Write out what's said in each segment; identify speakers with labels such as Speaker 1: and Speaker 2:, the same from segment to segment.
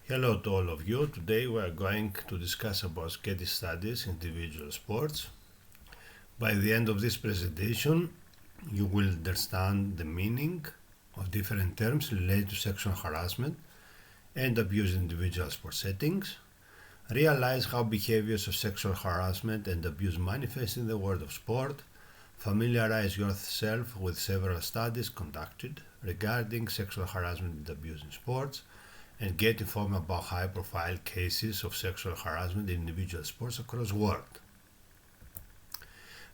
Speaker 1: Hello to all of you. Today we are going to discuss about case studies in individual sports. By the end of this presentation, you will understand the meaning of different terms related to sexual harassment and abuse in individual sports settings, realize how behaviors of sexual harassment and abuse manifest in the world of sport, familiarize yourself with several studies conducted regarding sexual harassment and abuse in sports, and get informed about high-profile cases of sexual harassment in individual sports across the world.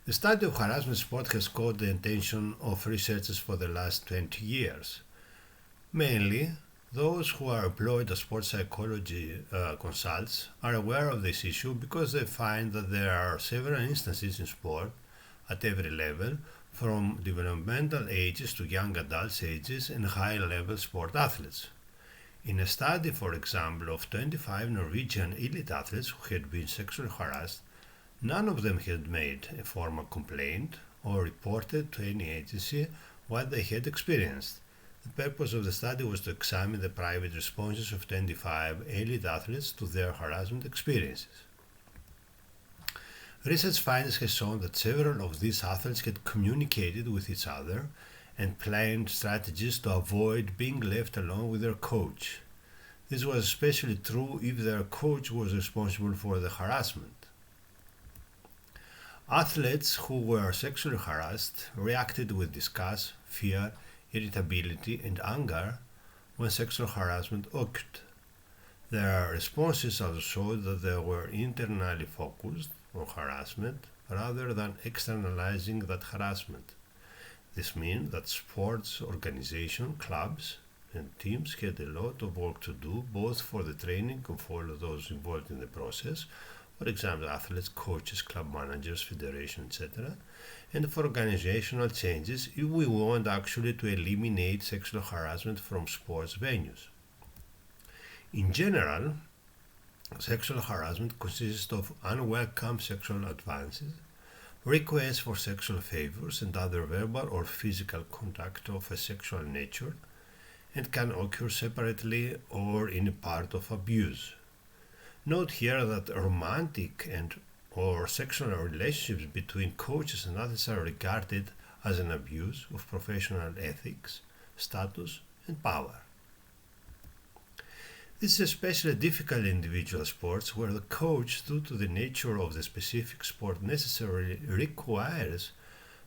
Speaker 1: The study of harassment in sport has caught the attention of researchers for the last 20 years. Mainly, those who are employed as sports psychology consultants are aware of this issue because they find that there are several instances in sport at every level, from developmental ages to young adults ages and high-level sport athletes. In a study, for example, of 25 Norwegian elite athletes who had been sexually harassed, none of them had made a formal complaint or reported to any agency what they had experienced. The purpose of the study was to examine the private responses of 25 elite athletes to their harassment experiences. Research findings have shown that several of these athletes had communicated with each other and planned strategies to avoid being left alone with their coach. This was especially true if their coach was responsible for the harassment. Athletes who were sexually harassed reacted with disgust, fear, irritability, and anger when sexual harassment occurred. Their responses also showed that they were internally focused on harassment rather than externalizing that harassment. This means that sports organizations, clubs, and teams had a lot of work to do, both for the training of all of those involved in the process, for example, athletes, coaches, club managers, federations, etc., and for organizational changes if we want actually to eliminate sexual harassment from sports venues. In general, sexual harassment consists of unwelcome sexual advances, requests for sexual favors and other verbal or physical contact of a sexual nature, and can occur separately or in a part of abuse. Note here that romantic and or sexual relationships between coaches and athletes are regarded as an abuse of professional ethics, status, and power. This is especially difficult in individual sports where the coach, due to the nature of the specific sport, necessarily requires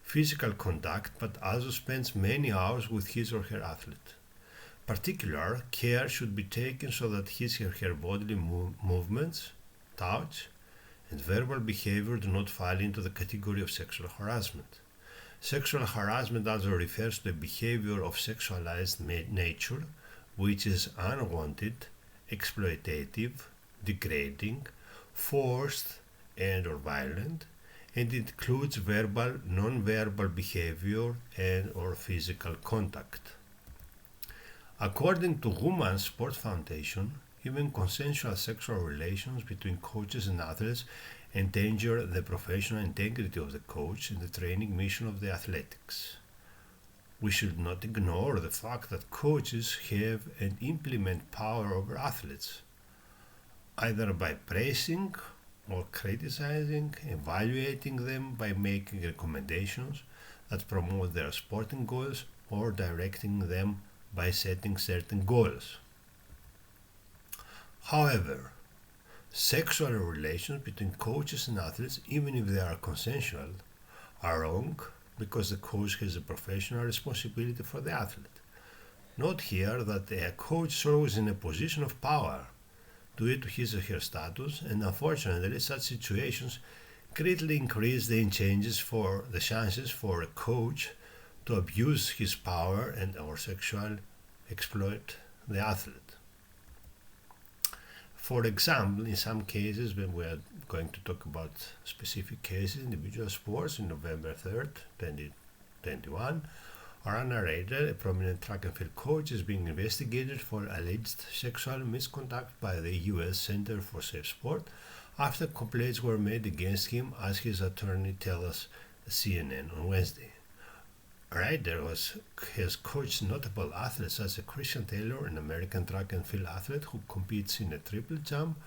Speaker 1: physical contact but also spends many hours with his or her athlete. Particular care should be taken so that his or her bodily movements, touch, and verbal behavior do not fall into the category of sexual harassment. Sexual harassment also refers to a behavior of sexualized nature which is unwanted, exploitative, degrading, forced, and or violent, and it includes verbal, non-verbal behavior and or physical contact. According to Women's Sport Foundation, even consensual sexual relations between coaches and athletes endanger the professional integrity of the coach and the training mission of the athletics. We should not ignore the fact that coaches have and implement power over athletes, either by praising or criticizing, evaluating them by making recommendations that promote their sporting goals, or directing them by setting certain goals. However, sexual relations between coaches and athletes, even if they are consensual, are wrong because the coach has a professional responsibility for the athlete. Note here that a coach is always in a position of power due to his or her status, and unfortunately such situations greatly increase the chances for a coach to abuse his power and or sexual exploit the athlete. For example, in some cases, when we are going to talk about specific cases in individual sports, in November 3rd, 2021, Arana Rader, a prominent track and field coach, is being investigated for alleged sexual misconduct by the U.S. Center for Safe Sport after complaints were made against him, as his attorney tells CNN on Wednesday. Ryder has coached notable athletes such as Christian Taylor, an American track and field athlete who competes in a triple jump,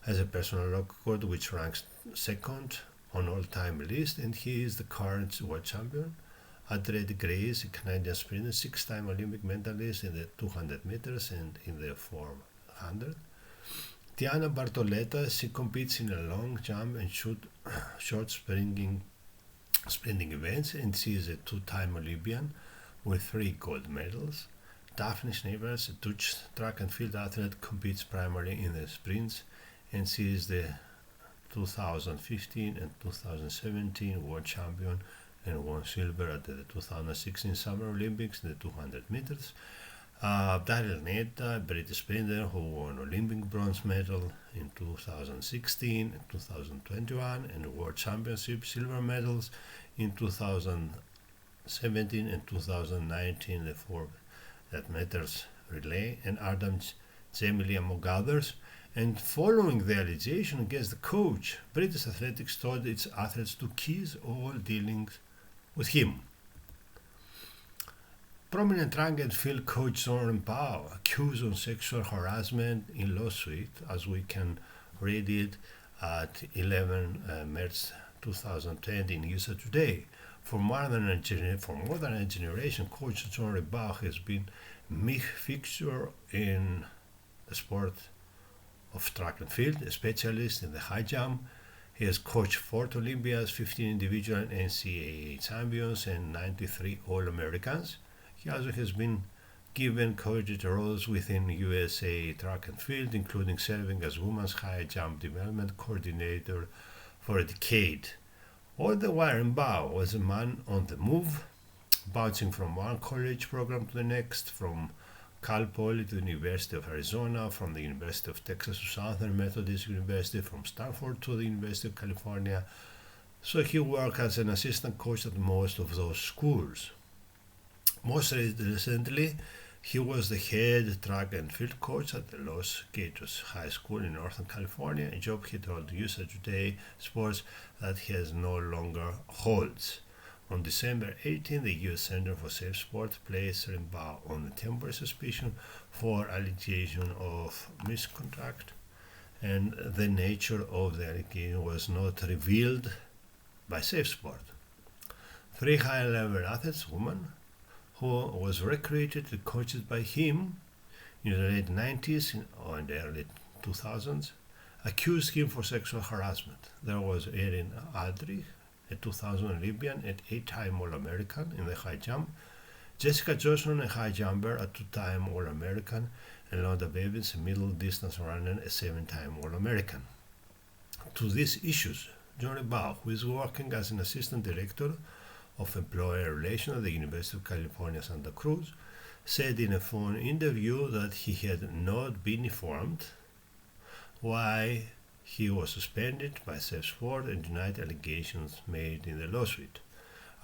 Speaker 1: has a personal record which ranks second on all-time list, and he is the current world champion. Adelaide Grace, a Canadian sprinter, six-time Olympic medalist in the 200 meters and in the 400. Tiana Bartoletta, she competes in a long jump and short sprinting events, and she is a two-time Olympian with 3 gold medals. Daphne Snevers, a Dutch track and field athlete, competes primarily in the sprints, and she is the 2015 and 2017 world champion and won silver at the 2016 Summer Olympics in the 200 meters. Daryl Neta, a British sprinter who won Olympic bronze medal in 2016 and 2021 and World Championship silver medals in 2017 and 2019, the 400 meters relay, and Adam Gemily among others. And following the allegation against the coach, British Athletics told its athletes to cease all dealings with him. Prominent track and field coach Soren Pau accused of sexual harassment in lawsuit, as we can read it at 11 March 2020 in USA Today. For more than a generation, Coach Soren Pau has been a fixture in the sport of track and field, a specialist in the high jump. He has coached 4 Olympians, 15 individual and NCAA champions, and 93 All-Americans. He also has been given coaching roles within USA track and field, including serving as women's high jump development coordinator for a decade. All the while, Pau was a man on the move, bouncing from one college program to the next, from Cal Poly to the University of Arizona, from the University of Texas to Southern Methodist University, from Stanford to the University of California. So he worked as an assistant coach at most of those schools. Most recently, he was the head track and field coach at the Los Gatos High School in Northern California, a job he told USA Today Sports that he has no longer holds. On December 18, the U.S. Center for Safe Sport placed Pau on the temporary suspicion for allegation of misconduct, and the nature of the allegation was not revealed by Safe Sport. 3 high-level athletes, women, who was recruited and coached by him in the late 90s or in the early 2000s, accused him for sexual harassment. There was Erin Aldrich, a 2000 Olympian and 8-time All-American in the high jump, Jessica Johnson, a high jumper, a 2-time All-American, and Londa Bevins, a middle distance runner, a 7-time All-American. To these issues, Johnny Pau, who is working as an assistant director of employer relations at the University of California, Santa Cruz, said in a phone interview that he had not been informed why he was suspended by Safe Sport and denied allegations made in the lawsuit.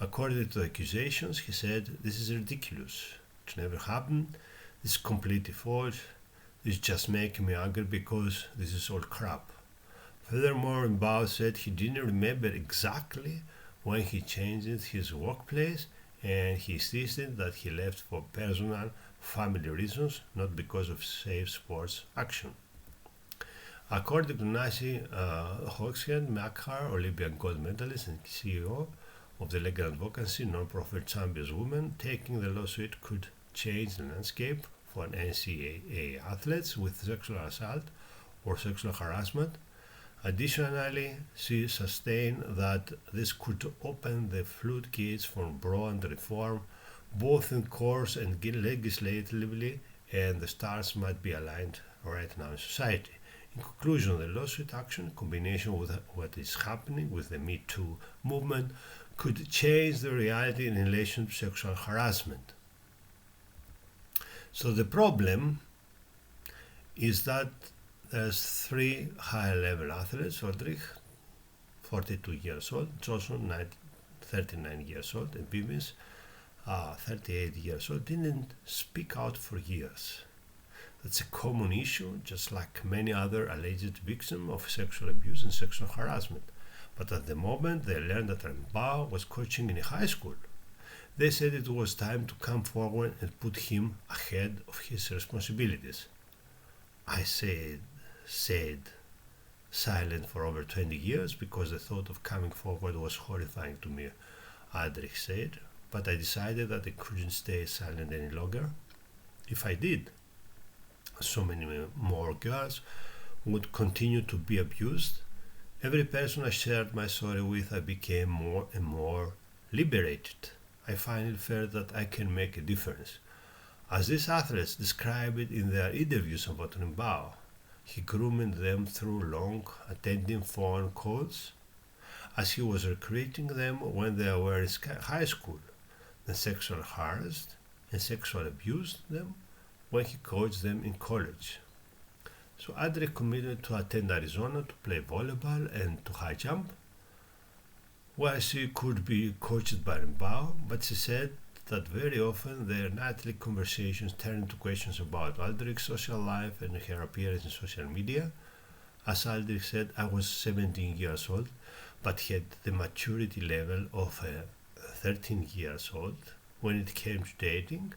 Speaker 1: According to the accusations, he said, "This is ridiculous. It never happened. This is completely false. This is just making me angry because this is all crap." Furthermore, Pau said he didn't remember exactly when he changed his workplace, and he insisted that he left for personal, family reasons, not because of Safe Sports action. According to Nancy Hogshead Makhar, Olympian gold medalist and CEO of the legal advocacy non-profit Champions Women, taking the lawsuit could change the landscape for NCAA athletes with sexual assault or sexual harassment. Additionally, she sustained that this could open the floodgates for broad reform, both in courts and legislatively, and the stars might be aligned right now in society. In conclusion, the lawsuit action, in combination with what is happening with the Me Too movement, could change the reality in relation to sexual harassment. So the problem is that there's 3 high-level athletes: Aldrich, 42 years old, Johnson, 39 years old, and Bivens, 38 years old, didn't speak out for years. That's a common issue, just like many other alleged victims of sexual abuse and sexual harassment. But at the moment, they learned that Pau was coaching in a high school. They said it was time to come forward and put him ahead of his responsibilities. I said, silent for over 20 years because the thought of coming forward was horrifying to me, Adrich said, but I decided that I couldn't stay silent any longer. If I did, so many more girls would continue to be abused. Every person I shared my story with, I became more and more liberated. I finally felt that I can make a difference. As these athletes describe it in their interviews about Rimbaud, he groomed them through long, attending phone calls as he was recruiting them when they were in high school, then sexually harassed and sexually abused them when he coached them in college. So Adrich committed to attend Arizona to play volleyball and to high jump, where she could be coached by Rimbaud, but she said that very often their nightly conversations turned into questions about Aldrich's social life and her appearance in social media. As Aldrich said, I was 17 years old, but had the maturity level of a 13 years old when it came to dating.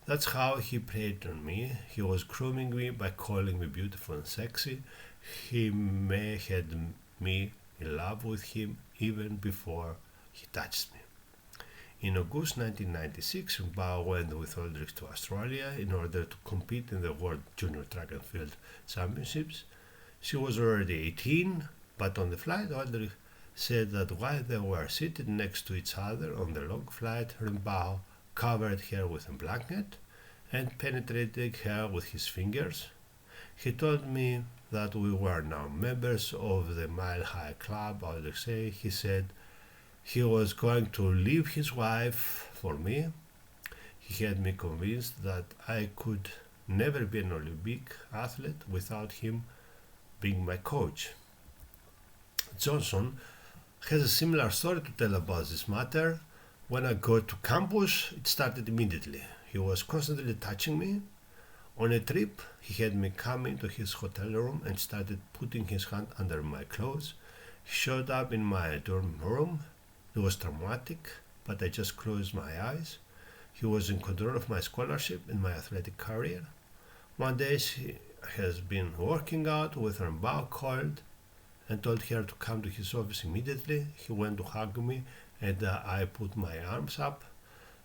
Speaker 1: That's how he preyed on me. He was grooming me by calling me beautiful and sexy. He may had me in love with him even before he touched me. In August 1996, Rimbaud went with Aldrich to Australia in order to compete in the World Junior Track and Field Championships. She was already 18, but on the flight, Aldrich said that while they were seated next to each other on the long flight, Rimbaud covered her with a blanket and penetrated her with his fingers. He told me that we were now members of the Mile High Club, Aldrich said. He said he was going to leave his wife for me. He had me convinced that I could never be an Olympic athlete without him being my coach. Johnson has a similar story to tell about this matter. When I got to campus, it started immediately. He was constantly touching me. On a trip, he had me come into his hotel room and started putting his hand under my clothes. He showed up in my dorm room. It was traumatic, but I just closed my eyes. He was in control of my scholarship and my athletic career. One day she has been working out with Rimbaud called and told her to come to his office immediately. He went to hug me and I put my arms up.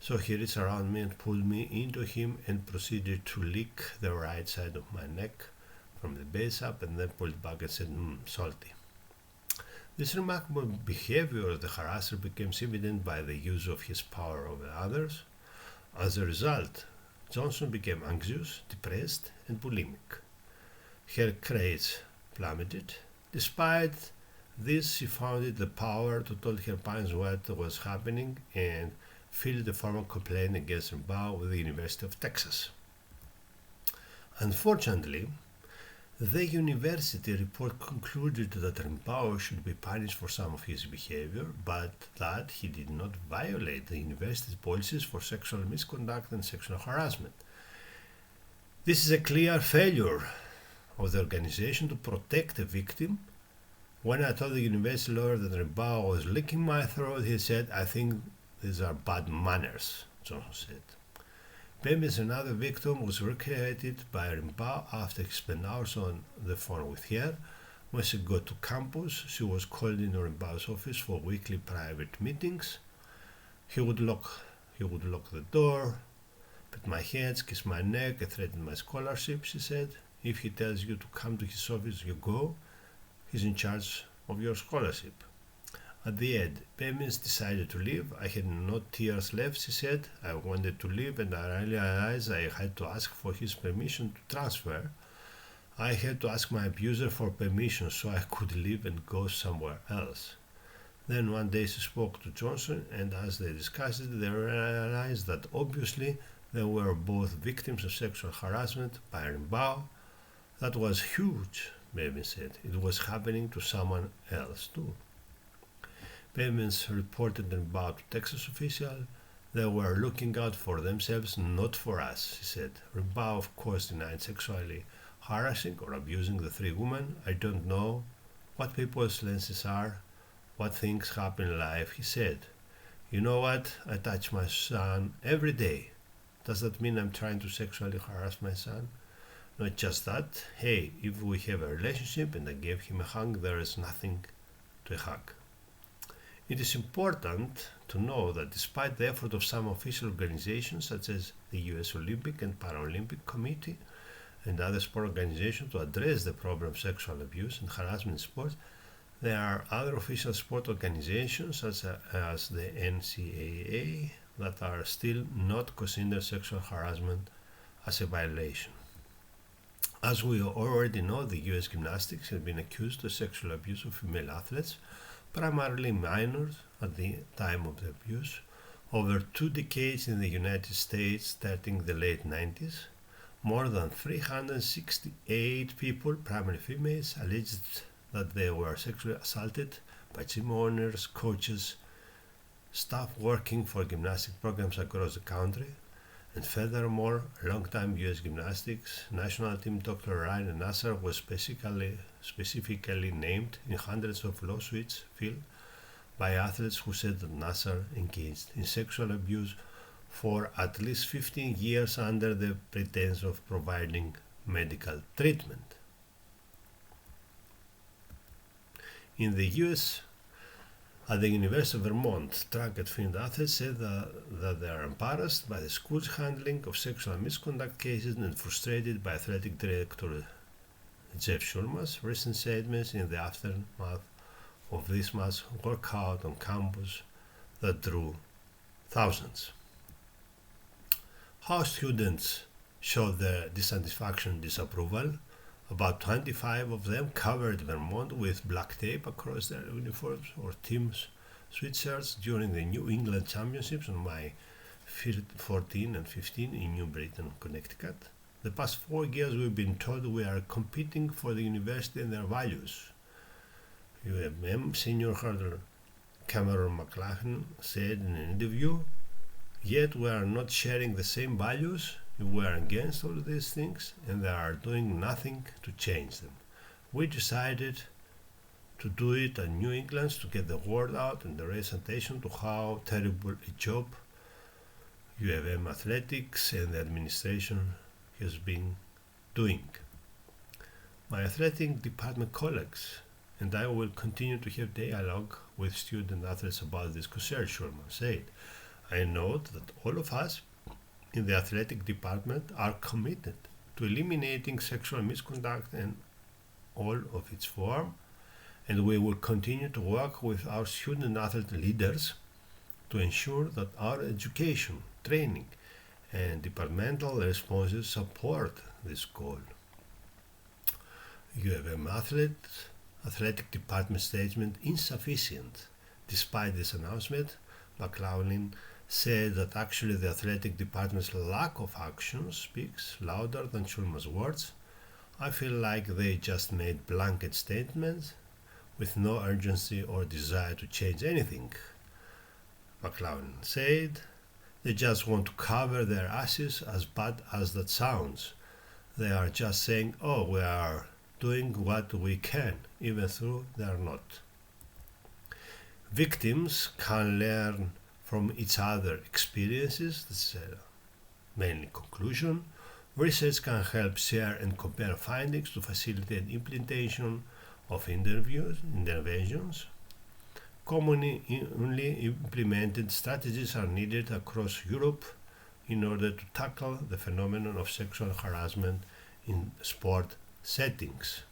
Speaker 1: So he reached around me and pulled me into him and proceeded to lick the right side of my neck from the base up and then pulled back and said, salty. This remarkable behavior of the harasser became evident by the use of his power over others. As a result, Johnson became anxious, depressed, and bulimic. Her grades plummeted. Despite this, she found it the power to tell her parents what was happening and filed a formal complaint against Rimbaud with the University of Texas. Unfortunately, the university report concluded that Rimbaud should be punished for some of his behavior, but that he did not violate the university's policies for sexual misconduct and sexual harassment. This is a clear failure of the organization to protect the victim. When I told the university lawyer that Rimbaud was licking my throat, he said, I think these are bad manners, Johnson said. Bemis, another victim, was recreated by Rimbaud after he spent hours on the phone with her. When she got to campus, she was called into Rimbaud's office for weekly private meetings. He would lock the door, pet my hands, kiss my neck, and threaten my scholarship, she said. If he tells you to come to his office, you go. He's in charge of your scholarship. At the end, Bemis decided to leave. I had no tears left, she said. I wanted to leave and I realized I had to ask for his permission to transfer. I had to ask my abuser for permission so I could leave and go somewhere else. Then one day she spoke to Johnson, and as they discussed it, they realized that obviously they were both victims of sexual harassment by Rimbaud. That was huge, Bemis said. It was happening to someone else too. Bemis reported Rimbaud to Texas officials. They were looking out for themselves, not for us, she said. Rimbaud, of course, denied sexually harassing or abusing the three women. I don't know what people's lenses are, what things happen in life, he said. You know what? I touch my son every day. Does that mean I'm trying to sexually harass my son? Not just that. Hey, if we have a relationship and I gave him a hug, there is nothing to a hug. It is important to know that despite the effort of some official organizations such as the US Olympic and Paralympic Committee and other sport organizations to address the problem of sexual abuse and harassment in sports, there are other official sport organizations such as the NCAA that are still not consider sexual harassment as a violation. As we already know, the US gymnastics has been accused of sexual abuse of female athletes, primarily minors at the time of the abuse, over 2 decades in the United States starting the late 90s. More than 368 people, primarily females, alleged that they were sexually assaulted by gym owners, coaches, staff working for gymnastic programs across the country. And furthermore, longtime US gymnastics national team Dr. Ryan Nasser was specifically named in hundreds of lawsuits filed by athletes who said that Nasser engaged in sexual abuse for at least 15 years under the pretense of providing medical treatment. In the US, at the University of Vermont, track and field athletes said that they are embarrassed by the school's handling of sexual misconduct cases and frustrated by athletic director Jeff Schulman's recent statements in the aftermath of this mass workout on campus that drew thousands. How students showed their dissatisfaction and disapproval. About 25 of them covered Vermont with black tape across their uniforms or team sweatshirts during the New England Championships on May 14 and 15 in New Britain, Connecticut. The past 4 years we've been told we are competing for the university and their values. UMM senior hurdler Cameron McLachlan said in an interview, yet we are not sharing the same values. We are against all these things and they are doing nothing to change them. We decided to do it at New England to get the word out and raise attention to how terrible a job UVM athletics and the administration has been doing. My athletic department colleagues and I will continue to have dialogue with student athletes about this concern, Schulman said. I note that all of us in the athletic department are committed to eliminating sexual misconduct in all of its forms, and we will continue to work with our student athlete leaders to ensure that our education, training, and departmental responses support this goal. UVM athletic department statement insufficient. Despite this announcement, McLaughlin said that actually the athletic department's lack of action speaks louder than Schulman's words. I feel like they just made blanket statements with no urgency or desire to change anything. McLaughlin said they just want to cover their asses, as bad as that sounds. They are just saying, oh, we are doing what we can, even though they are not. Victims can learn from each other's experiences. That's mainly conclusion. Research can help share and compare findings to facilitate implementation of interventions. Commonly implemented strategies are needed across Europe in order to tackle the phenomenon of sexual harassment in sport settings.